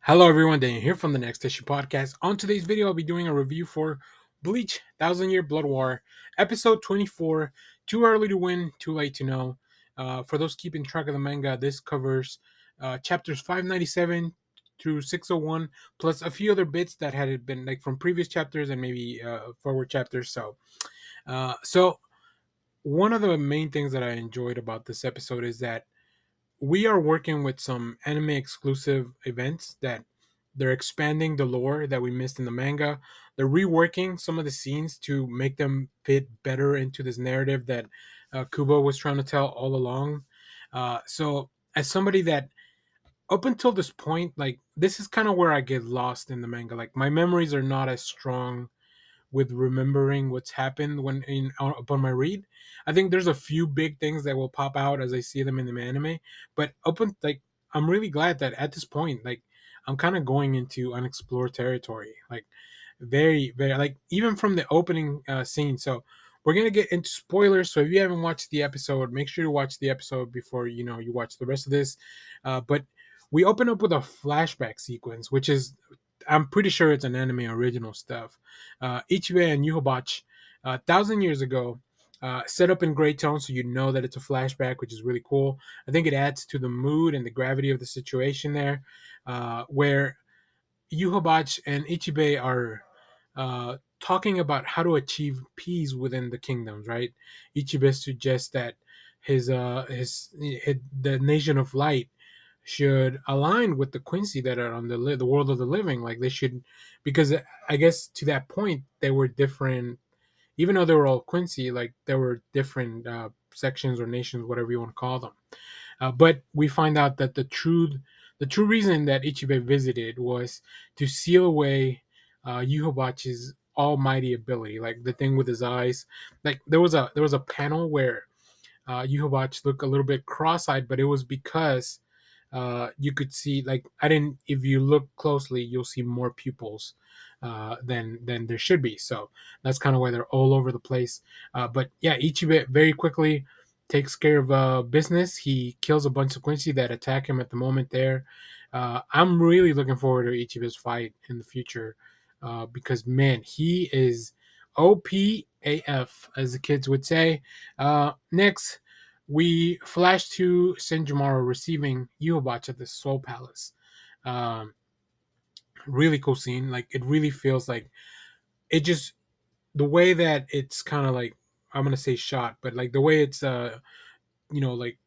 Hello everyone, Daniel here from the Next Issue Podcast. On today's video, I'll be doing a review for Bleach, Thousand Year Blood War, episode 24, Too Early to Win, Too Late to Know. For those keeping track of the manga, this covers chapters 597 through 601, plus a few other bits that had been like from previous chapters and maybe forward chapters. So one of the main things that I enjoyed about this episode is that we are working with some anime exclusive events that they're expanding the lore that we missed in the manga. They're reworking some of the scenes to make them fit better into this narrative that Kubo was trying to tell all along. So, as somebody that up until this point, like this is kind of where I get lost in the manga. Like my memories are not as strong with remembering what's happened when in upon my read. I think there's a few big things that will pop out as I see them in the anime, but like I'm really glad that at this point, like I'm kind of going into unexplored territory, like very like even from the opening scene. So we're gonna get into spoilers. So if you haven't watched the episode, make sure to watch the episode before you watch the rest of this. But we open up with a flashback sequence, which is I'm pretty sure it's an anime original stuff. Ichibe and Yuhobachi, 1,000 years ago, set up in gray tone, so you know that it's a flashback, which is really cool. I think it adds to the mood and the gravity of the situation there, where Yuhobachi and Ichibe are talking about how to achieve peace within the kingdoms. Right? Ichibe suggests that the nation of light should align with the Quincy that are on the world of the living. Like they should, because I guess to that point they were different. Even though they were all Quincy, like there were different sections or nations, whatever you want to call them. But we find out that the true reason that Ichibe visited was to seal away Yuhobachi's almighty ability, like the thing with his eyes. Like there was a panel where Yuhobachi looked a little bit cross-eyed, but it was because you could see, like, I didn't. If you look closely, you'll see more pupils than there should be. So that's kind of why they're all over the place. But yeah, Ichibe very quickly takes care of business. He kills a bunch of Quincy that attack him at the moment there. I'm really looking forward to Ichibe's fight in the future because man, he is OPAF, as the kids would say. Next, we flash to Senjumaru receiving Yuhobachi at the Soul Palace. Um, really cool scene. Like it really feels like it just the way that it's kind of like I'm gonna say shot, but like the way it's like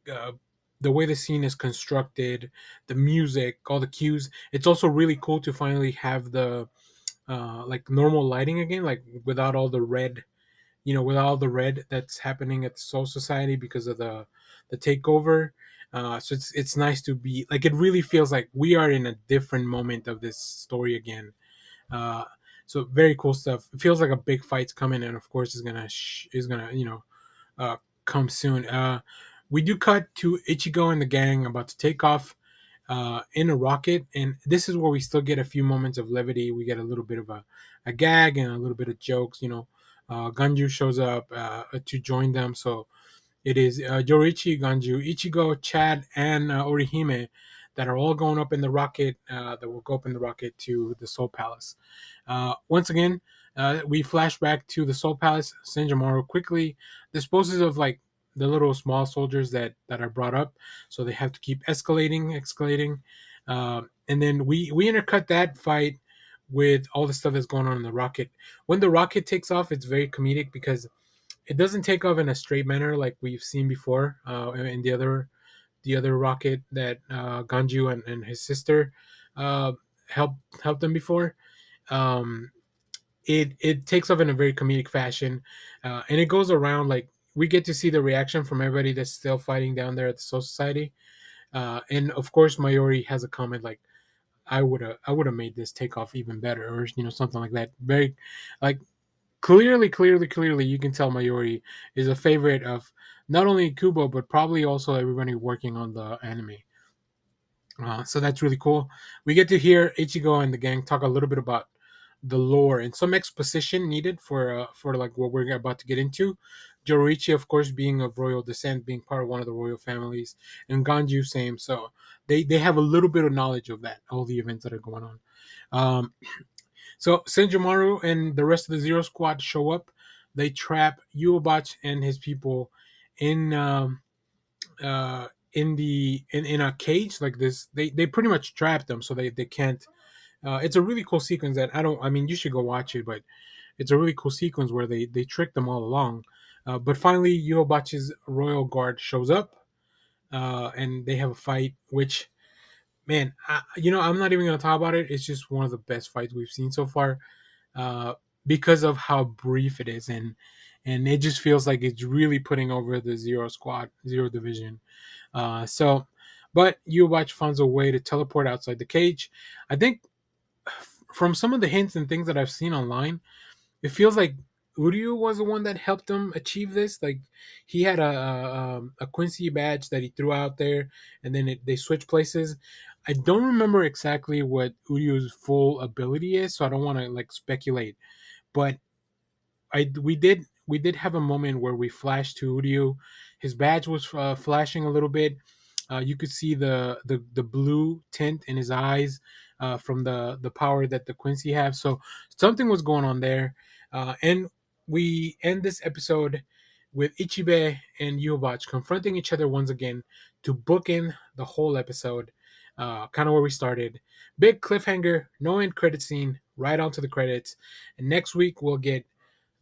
the way the scene is constructed, the music, all the cues. It's also really cool to finally have the like normal lighting again, like without all the red, with all the red that's happening at the Soul Society because of the takeover. So it's nice to be like it really feels like we are in a different moment of this story again. Uh, so very cool stuff. It feels like a big fight's coming, and of course is gonna come soon. We do cut to Ichigo and the gang about to take off in a rocket, and this is where we still get a few moments of levity. We get a little bit of a gag and a little bit of jokes. Ganju shows up to join them, so it is Yorichi, Ganju, Ichigo, Chad, and Orihime that are all going up in the rocket. That will go up in the rocket to the Soul Palace. Once again, we flash back to the Soul Palace. Senjomaru quickly disposes of like the little small soldiers that are brought up, so they have to keep escalating. And then we intercut that fight with all the stuff that's going on in the rocket. When the rocket takes off, it's very comedic because it doesn't take off in a straight manner like we've seen before in the other rocket that Ganju and his sister uh, helped them before. Um, it takes off in a very comedic fashion, and it goes around like we get to see the reaction from everybody that's still fighting down there at the Soul Society. And of course, Mayori has a comment like, "I would have made this take off even better," or something like that. Very like clearly, you can tell Mayori is a favorite of not only Kubo but probably also everybody working on the anime. So that's really cool. We get to hear Ichigo and the gang talk a little bit about the lore and some exposition needed for like what we're about to get into. Jorichi, of course, being of royal descent, being part of one of the royal families, and Ganju same. So they have a little bit of knowledge of that, all the events that are going on. Um, so Senjomaru and the rest of the Zero Squad show up. They trap Yuobach and his people in in a cage like this. They pretty much trap them, so they can't. It's a really cool sequence that I don't. I mean, you should go watch it, but it's a really cool sequence where they trick them all along. But finally, Yuobach's royal guard shows up, and they have a fight. Which, man, I'm not even gonna talk about it. It's just one of the best fights we've seen so far, uh, because of how brief it is, and it just feels like it's really putting over the Zero Squad, Zero Division. But Yuobach finds a way to teleport outside the cage. I think from some of the hints and things that I've seen online, it feels like Uryu was the one that helped him achieve this. Like he had a Quincy badge that he threw out there, and then they switched places. I don't remember exactly what Uryu's full ability is, so I don't want to like speculate. But we did have a moment where we flashed to Uryu. His badge was flashing a little bit. You could see the blue tint in his eyes from the power that the Quincy have. So something was going on there, and we end this episode with Ichibe and Yuobach confronting each other once again to bookend the whole episode. Kind of where we started. Big cliffhanger, no end credit scene, right onto the credits. And next week we'll get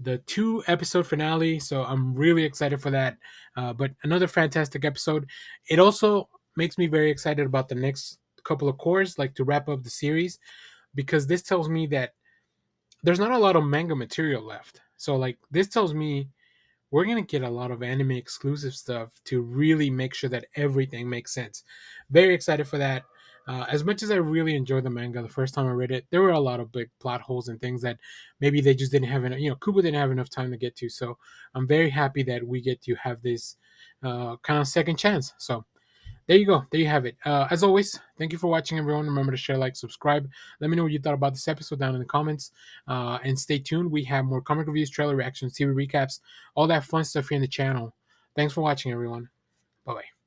the 2 episode finale. So I'm really excited for that. But another fantastic episode. It also makes me very excited about the next couple of cores, like to wrap up the series, because this tells me that there's not a lot of manga material left. So like this tells me we're gonna get a lot of anime exclusive stuff to really make sure that everything makes sense. Very excited for that. As much as I really enjoyed the manga the first time I read it, there were a lot of big plot holes and things that maybe they just didn't have enough. Kubo didn't have enough time to get to. So I'm very happy that we get to have this kind of second chance. So there you go. There you have it. As always, thank you for watching, everyone. Remember to share, like, subscribe. Let me know what you thought about this episode down in the comments. And stay tuned. We have more comic reviews, trailer reactions, TV recaps, all that fun stuff here in the channel. Thanks for watching, everyone. Bye bye.